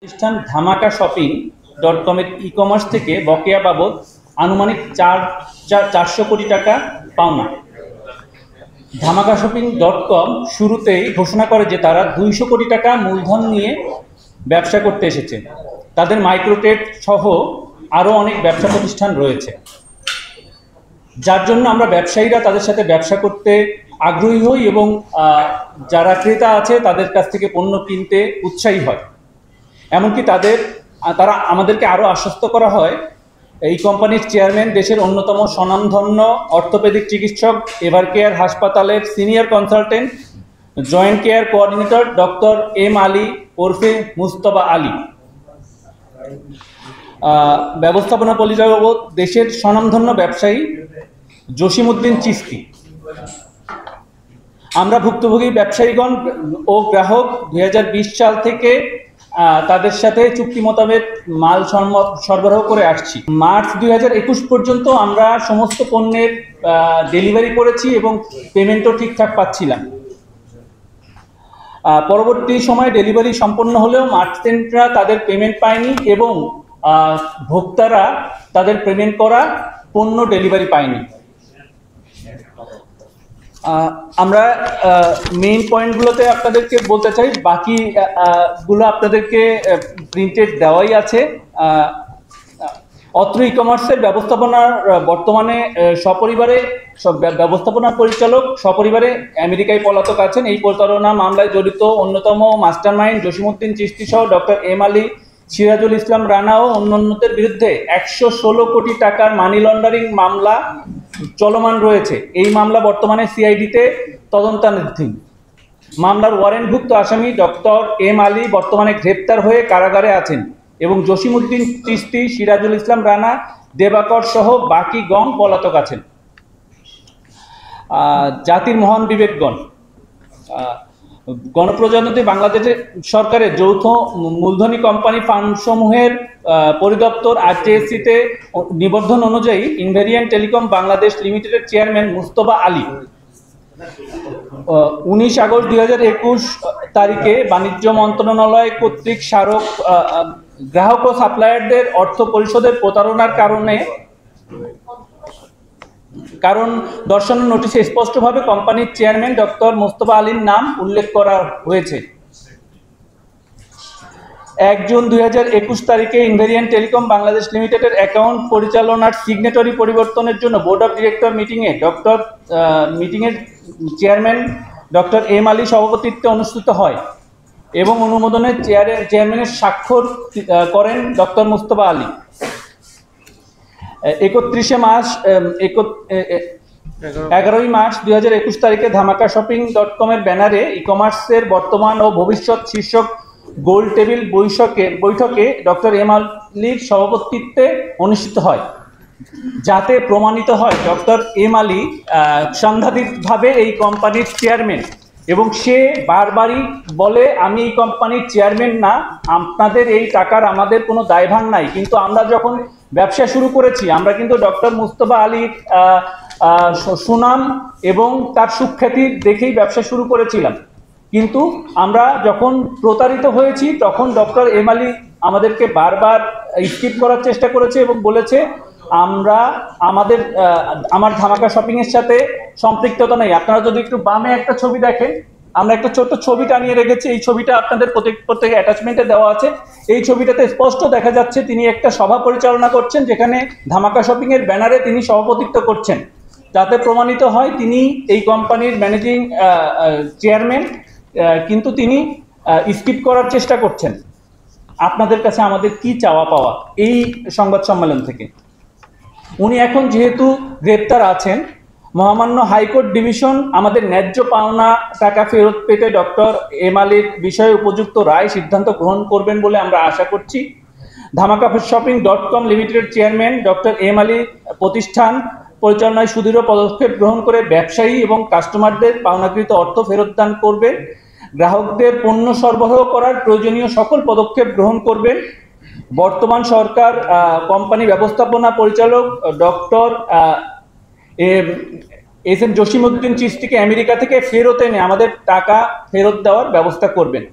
প্রতিষ্ঠান ধামাকা shopping .com-এর e-commerce থেকে বকেয়া বাবদ আনুমানিক 400 কোটি টাকা পাওনা। ধামাকা শপিং .com শুরুতেই ঘোষণা করে যে তারা 200 কোটি টাকা মূলধন নিয়ে ব্যবসা করতে এসেছে। তাদের মাইক্রোট্রেড সহ আরও অনেক ব্যবসা প্রতিষ্ঠান রয়েছে, যার জন্য আমরা ব্যবসায়ীরা তাদের সাথে ব্যবসা করতে আগ্রহী হই এবং যারা ক্রেতা আছে তাদের কাছ থেকে পণ্য কিনতে উৎসাহী হয়। এমনকি তারা আমাদেরকে আরও আশ্বস্ত করা হয়, এই কোম্পানির চেয়ারম্যান দেশের অন্যতম স্বনামধন্য অর্থোপেডিক চিকিৎসক, এভারকেয়ার হাসপাতালের senior consultant, joint care coordinator doctor M Ali ওরফে মুস্তফা আলী, ব্যবস্থাপনা পরিচালক দেশের স্বনামধন্য ব্যবসায়ী জসিমউদ্দিন চিশতি। আমরা ভুক্তভোগী ব্যবসায়ীগণ ও গ্রাহক 2020 সাল থেকে তাদের সাথে চুক্তি মোতাবেক মাল সরবরাহ করে আসছি। মার্চ 2021 পর্যন্ত আমরা সমস্ত পণ্যের ডেলিভারি করেছি এবং পেমেন্টও ঠিকঠাক পাচ্ছিলাম। পরবর্তী সময়ে ডেলিভারি সম্পন্ন হলেও মার্চেন্টরা তাদের পেমেন্ট পায়নি এবং ভোক্তারা তাদের পেমেন্ট করা পণ্য ডেলিভারি পায়নি। আমরা মেইন পয়েন্টগুলোতে আপনাদেরকে বলতে চাই, বাকিগুলো আপনাদেরকে প্রিন্টেড দেওয়াই আছে। অত্র ই কমার্সের ব্যবস্থাপনার বর্তমানে ব্যবস্থাপনা পরিচালক সপরিবারে আমেরিকায় পলাতক আছেন। এই প্রতারণা মামলায় জড়িত অন্যতম মাস্টারমাইন্ড জসিমউদ্দিন চিশতি সহ ডক্টর এম আলী, সিরাজুল ইসলাম রানা ও অন্যান্যদের বিরুদ্ধে 116 কোটি টাকার মানি লন্ডারিং মামলা চলমান রয়েছে। এই মামলা বর্তমানে সিআইডিতে তদন্তাধীন। মামলার ওয়ারেন্টভুক্ত আসামি ডক্টর এম আলী বর্তমানে গ্রেপ্তার হয়ে কারাগারে আছেন এবং জসিমউদ্দিন চিশতি, সিরাজুল ইসলাম রানা, দেবাকর সহ বাকি গণ পলাতক আছেন। জাতির মহান বিবেকগণ, গণপ্রজাতন্ত্রী বাংলাদেশের সরকারের যৌথ মূলধনী কোম্পানি ফার্মসমূহের পরিদপ্তর আরটিএসসিতে নিবন্ধন অনুযায়ী ইনভেরিয়েন্ট টেলিকম বাংলাদেশ লিমিটেডের চেয়ারম্যান মুস্তফা আলী 19 আগস্ট 2021 তারিখে বাণিজ্য মন্ত্রণালয় কর্তৃক স্মারক গ্রাহক ও সাপ্লায়ারদের অর্থ পরিশোধের প্রতারণার কারণ দর্শানোর নোটিশে স্পষ্টভাবে কোম্পানির চেয়ারম্যান ডক্টর মুস্তফা আলীর নাম উল্লেখ করা হয়েছে। 1 জুন 2021 তারিখে ইনভেরিয়েন্ট টেলিকম বাংলাদেশ লিমিটেডের অ্যাকাউন্ট পরিচালনার সিগনেটরি পরিবর্তনের জন্য বোর্ড অফ ডিরেক্টর মিটিংয়ের চেয়ারম্যান ডক্টর এম আলী সভাপতিত্বে অনুষ্ঠিত হয় এবং অনুমোদনে চেয়ারম্যানের স্বাক্ষর করেন ডক্টর মুস্তফা আলী। 11 মার্চ 2021 তারিখে ধামাকা শপিং .com-এর ব্যানারে ই কমার্সের বর্তমান ও ভবিষ্যৎ শীর্ষক গোল টেবিল বৈঠকে ডক্টর এম আলীর সভাপতিত্বে অনুষ্ঠিত হয়, যাতে প্রমাণিত হয় ডক্টর এম আলী সাংঘাতিকভাবে এই কোম্পানির চেয়ারম্যান এবং সে বারবারই বলে, আমি এই কোম্পানির চেয়ারম্যান না, আপনাদের এই টাকার আমাদের কোনো দায়ভার নাই। কিন্তু আমরা যখন ব্যবসা শুরু করেছি আমরা কিন্তু ডক্টর মুস্তফা আলীর সুনাম এবং তার সুখ্যাতি দেখেই ব্যবসা শুরু করেছিলাম। কিন্তু আমরা যখন প্রতারিত হয়েছি তখন ডক্টর এম আলী আমাদেরকে বারবার স্কিপ করার চেষ্টা করেছে এবং বলেছে আমার ধামাকা শপিংয়ের সাথে সম্পৃক্ততা নেই। আপনারা যদি একটু বামে একটা ছবি দেখেন, আমরা একটা ছোট্ট ছবি টানিয়ে রেখেছি, এই ছবিটা আপনাদের প্রত্যেক অ্যাটাচমেন্টে দেওয়া আছে। এই ছবিটাতে স্পষ্ট দেখা যাচ্ছে তিনি একটা সভা পরিচালনা করছেন, যেখানে ধামাকা শপিংয়ের ব্যানারে তিনি সভাপতিত্ব করছেন, যাতে প্রমাণিত হয় তিনি এই কোম্পানির ম্যানেজিং চেয়ারম্যান, কিন্তু তিনি স্কিপ করার চেষ্টা করছেন। আপনাদের কাছে আমাদের কি চাওয়া পাওয়া এই সংবাদ সম্মেলন থেকে? উনি এখন যেহেতু গ্রেপ্তার আছেন, মহামান্য হাইকোর্ট ডিভিশন আমাদের ন্যায্য পাওনা টাকা ফেরত পেতে ডক্টর এম আলীর বিষয়ে উপযুক্ত রায় সিদ্ধান্ত গ্রহণ করবেন বলে আমরা আশা করছি। ধামাকা শপিং .com লিমিটেডের চেয়ারম্যান ডক্টর এম আলী প্রতিষ্ঠান পরিচালনায় সুদৃঢ় পদক্ষেপ গ্রহণ করে ব্যবসায়ী এবং কাস্টমারদের পাওনাকৃত অর্থ ফেরত দান করবেন, গ্রাহকদের পণ্য সরবরাহ করার প্রয়োজনীয় সকল পদক্ষেপ গ্রহণ করবেন। বর্তমান সরকার কোম্পানি ব্যবস্থাপনা পরিচালক ডক্টর এস এম জসিমউদ্দিন চিশতিকে আমেরিকা থেকে ফেরত এনে আমাদের টাকা ফেরত দেওয়ার ব্যবস্থা করবেন।